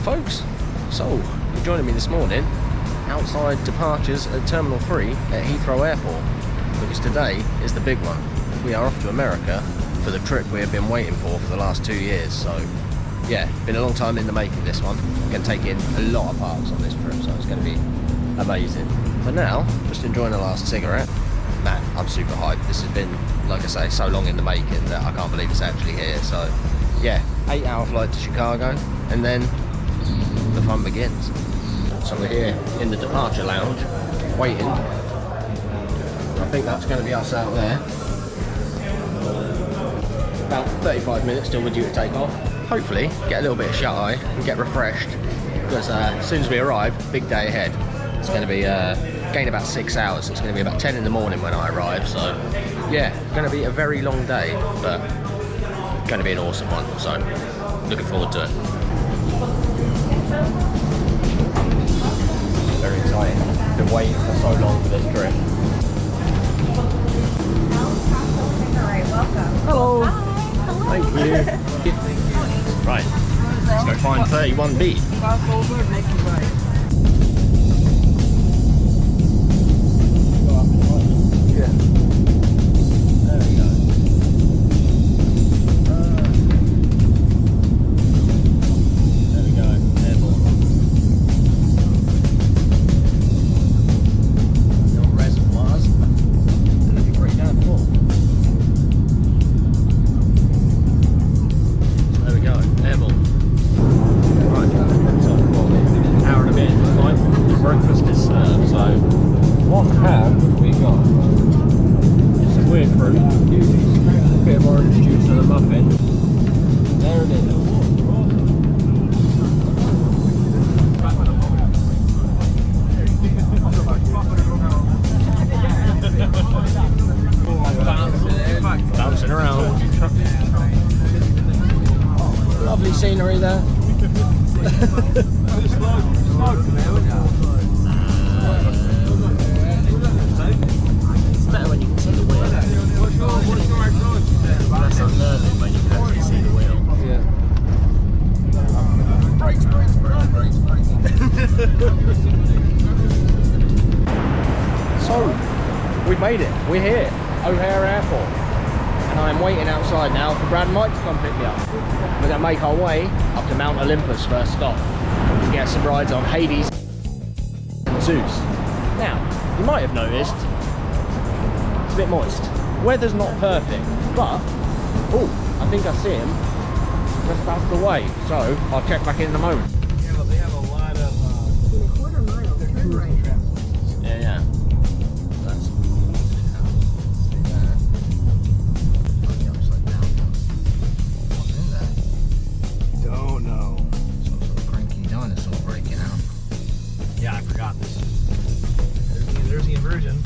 folks, so you're joining me this morning outside departures at Terminal 3 at Heathrow Airport, because today is the big one. We are off to America for the trip we have been waiting for the last 2 years. So yeah, been a long time in the making, this one. We're going to take in a lot of parts on this trip, so it's going to be amazing. For now, just enjoying the last cigarette. Man, I'm super hyped. This has been, like I say, so long in the making that I can't believe it's actually here. So yeah, 8-hour flight to Chicago, and then the fun begins. So we're here in the departure lounge, waiting. I think that's going to be us out there. About 35 minutes till we're due to take off. Hopefully get a little bit of shut-eye and get refreshed, because as soon as we arrive, big day ahead. It's going to be gain about 6 hours. It's going to be about 10 in the morning when I arrive. So yeah, going to be a very long day, but going to be an awesome one. So looking forward to it. Very exciting. Been waiting for so long for this trip. Hello. Thank you. Right, let's go find 31B. Yeah. There we go. There we go. Airborne. No reservoirs. They're looking pretty damn full. There we go. Airborne. Right. So, an hour and a bit. Like, breakfast is served. So, what have we got? Some weird fruit, a bit of orange juice and a muffin. There it is. Bouncing around. Lovely scenery there. It's better when you can see the wheel. That's unnerving when you can actually see the wheel. Yeah. Brakes. So, we've made it. We're here, O'Hare Airport. And I'm waiting outside now for Brad and Mike to come pick me up. We're going to make our way up to Mount Olympus first stop to get some rides on Hades and Zeus. Now, you might have noticed it's a bit moist. Weather's not perfect, but oh, I think I see him just out the way. So I'll check back in a moment. Yeah, but they have a lot of in a quarter mile, turn right. Yeah. That's don't know. some sort of cranky dinosaur breaking out. Yeah, I forgot this. There's the inversion.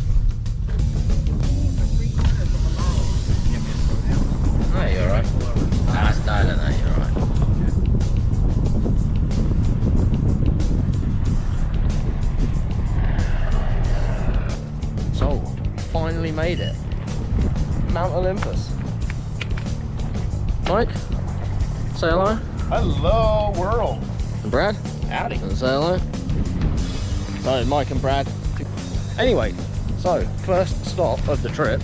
No, you're alright. That's dialing there, you're alright. So, finally made it. Mount Olympus. Mike, say hello. Hello, world. And Brad, Howdy. and say hello. So, Mike and Brad. Anyway, so, first stop of the trip.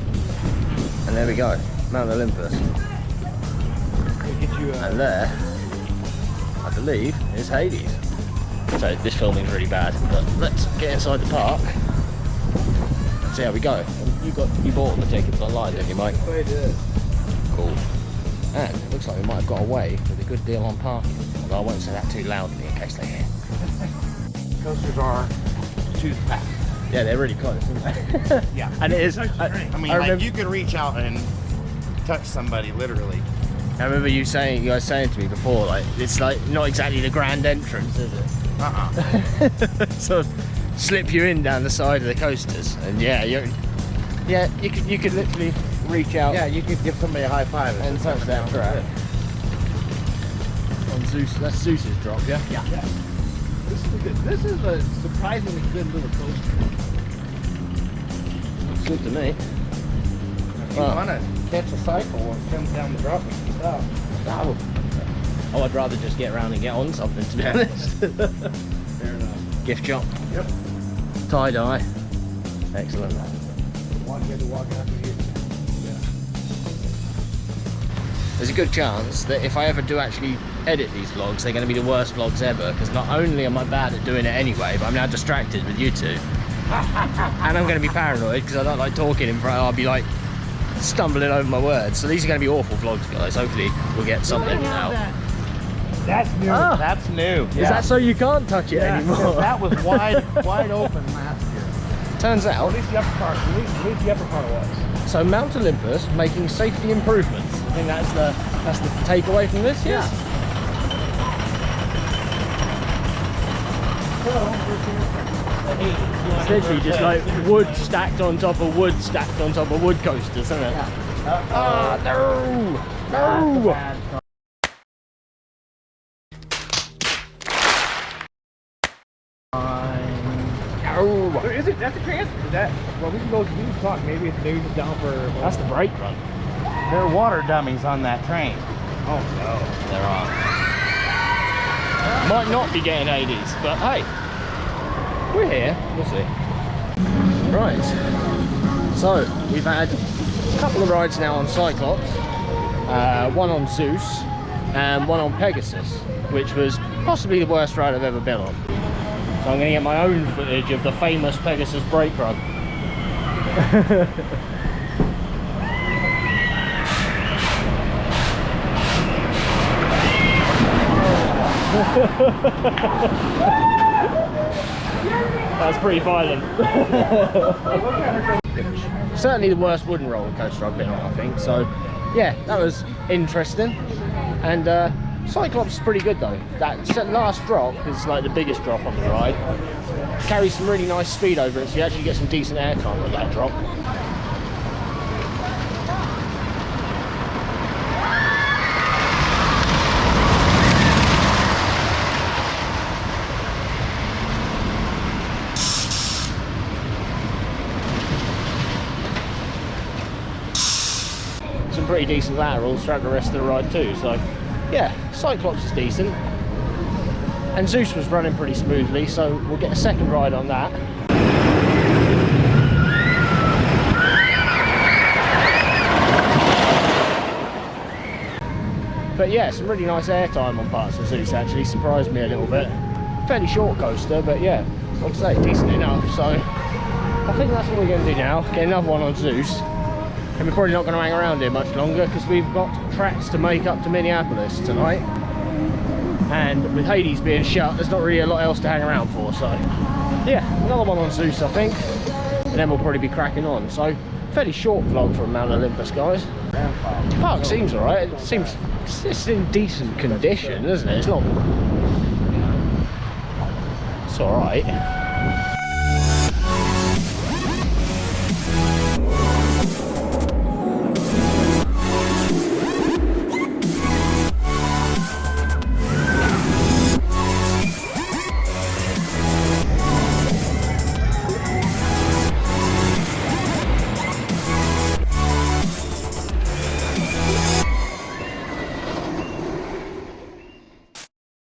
And there we go, Mount Olympus. Get you, And there, I believe, is Hades. So this filming's really bad, but let's get inside the park and see how we go. And you bought the tickets online, didn't you, Mike? I did. Cool. And it looks like we might have got away with a good deal on parking. Although I won't say that too loudly in case they hear. Coasters are too fast. Yeah, they're really close, aren't they? Yeah. And it is. I mean, I remember, like, you could reach out and touch somebody, literally. I remember you guys saying to me before, like, it's like not exactly the grand entrance, is it? Sort of slip you in down the side of the coasters, and yeah, you could literally reach out. Yeah, you could give somebody a high five and touch that track. On Zeus, that's Zeus's drop, yeah? Yeah. This is a surprisingly good little coaster. Looks good to me. If you want to catch a cycle when it comes down the drop and stuff. Oh, I'd rather just get around and get on something, to be honest. Fair enough. Gift shop. Yep. Tie-dye. Excellent. Walk in to walk after you. Yeah. There's a good chance that if I ever do actually edit these vlogs, they're going to be the worst vlogs ever, because not only am I bad at doing it anyway, but I'm now distracted with you two. And I'm going to be paranoid because I don't like talking in front. I'll be like stumbling over my words. So these are going to be awful vlogs, guys. Hopefully we'll get something out. That's new. Ah. That's new. Is that so you can't touch it anymore? That was wide open last year. Turns At out, least the upper part. At least the upper part was. so Mount Olympus making safety improvements. I think that's the takeaway from this. Yes. It's literally just like wood stacked on top of wood stacked on top of wood coasters, isn't it? Ah, no! No! No! Is it? That's a transfer. That well, we can talk. Maybe it's down for. That's the brake run. There are water dummies on that train. Oh no. There are. Might not be getting 80s, but hey, we're here. We'll see. Right. So we've had a couple of rides now on Cyclops, one on Zeus, and one on Pegasus, which was possibly the worst ride I've ever been on. So I'm going to get my own footage of the famous Pegasus brake run. That's pretty violent. Certainly the worst wooden roller coaster I've been on, I think. So yeah, that was interesting. And Cyclops is pretty good though. That last drop is like the biggest drop on the ride. Carries some really nice speed over it, so you actually get some decent airtime with that drop. Some pretty decent laterals throughout the rest of the ride too, so yeah, Cyclops is decent. And Zeus was running pretty smoothly, so we'll get a second ride on that. But yeah, some really nice airtime on parts of Zeus actually, surprised me a little bit. Fairly short coaster, but yeah, like I say, decent enough. So I think that's what we're going to do now, get another one on Zeus. And we're probably not going to hang around here much longer because we've got tracks to make up to Minneapolis tonight. And with Hades being shut, there's not really a lot else to hang around for. So yeah, another one on Zeus I think. And then we'll probably be cracking on. So fairly short vlog from Mount Olympus, guys. The park seems alright. It's in decent condition, isn't it? It's not... It's alright.